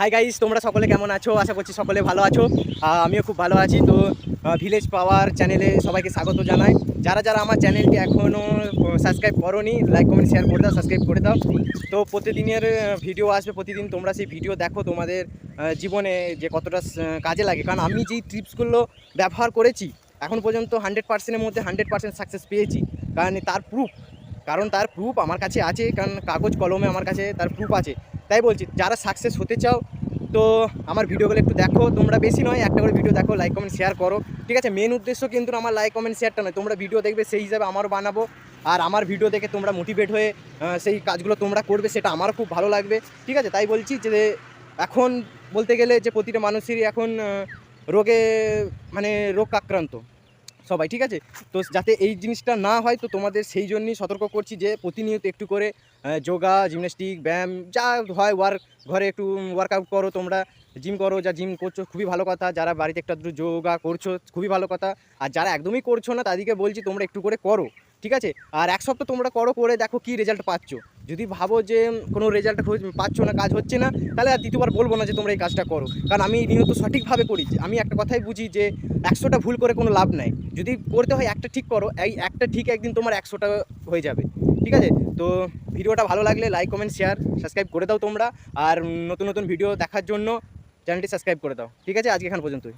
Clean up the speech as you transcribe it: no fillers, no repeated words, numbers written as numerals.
Hi guys, তোমরা সকলে কেমন আছো? আশা করছি সকলে ভালো আছো। আমিও খুব ভালো আছি। তো ভিলেজ পাওয়ার চ্যানেলে সবাইকে স্বাগত জানাই। যারা যারা আমার চ্যানেলটি এখনও সাবস্ক্রাইব করোনি, লাইক কমেন্ট শেয়ার করে দাও, সাবস্ক্রাইব করে দাও। তো প্রতিদিনের ভিডিও আসবে, প্রতিদিন তোমরা সেই ভিডিও দেখো, তোমাদের জীবনে যে কতটা কাজে লাগে। কারণ আমি যেই টিপসগুলো ব্যবহার করেছি এখন পর্যন্ত 100%-এর মধ্যে 100% সাকসেস পেয়েছি। তার প্রুফ আমার কাছে আছে, কারণ কাগজ কলমে আমার কাছে তার প্রুফ আছে। তাই বলছি, যারা সাকসেস হতে চাও তো আমার ভিডিওগুলো একটু দেখো। তোমরা বেশি নয়, একটা করে ভিডিও দেখো, লাইক কমেন্ট শেয়ার করো, ঠিক আছে? মেন উদ্দেশ্য কিন্তু আমার লাইক কমেন্ট শেয়ারটা নয়, তোমরা ভিডিও দেখবে সেই হিসাবে আমারও বানাবো। আর আমার ভিডিও দেখে তোমরা মোটিভেট হয়ে সেই কাজগুলো তোমরা করবে, সেটা আমার খুব ভালো লাগবে, ঠিক আছে? তাই বলছি যে এখন বলতে গেলে যে প্রতিটা মানুষেরই এখন রোগে মানে রোগ আক্রান্ত সবাই, ঠিক আছে? তো যাতে এই জিনিসটা না হয়, তো তোমাদের সেই জন্যই সতর্ক করছি যে প্রতিনিয়ত একটু করে যোগা, জিমন্যাস্টিক, ব্যায়াম যা হয় ঘরে একটু ওয়ার্কআউট করো। তোমরা জিম করো, যা জিম করছো খুবই ভালো কথা। যারা বাড়িতে একটু আধটু যোগা করছো খুবই ভালো কথা। আর যারা একদমই করছো না তাদেরকে বলছি তোমরা একটু করে করো, ঠিক আছে? আর এক সপ্তাহ তোমরা করে দেখো কী রেজাল্ট পাচ্ছ। যদি ভাবো যে কোনো রেজাল্ট পাচ্ছ না, কাজ হচ্ছে না, তাহলে আর দ্বিতীয়বার বলবো না যে তোমরা এই কাজটা করো। কারণ আমি নিয়মিত সঠিকভাবে করি। আমি একটা কথাই বুঝি যে 100টা ভুল করে কোনো লাভ নাই। যদি করতে হয় একটা ঠিক করো, এই একটা ঠিক একদিন তোমার 100টা হয়ে যাবে, ঠিক আছে? তো ভিডিওটা ভালো লাগলে লাইক কমেন্ট শেয়ার সাবস্ক্রাইব করে দাও তোমরা। আর নতুন নতুন ভিডিও দেখার জন্য চ্যানেলটি সাবস্ক্রাইব করে দাও, ঠিক আছে? আজকে এখান পর্যন্তই।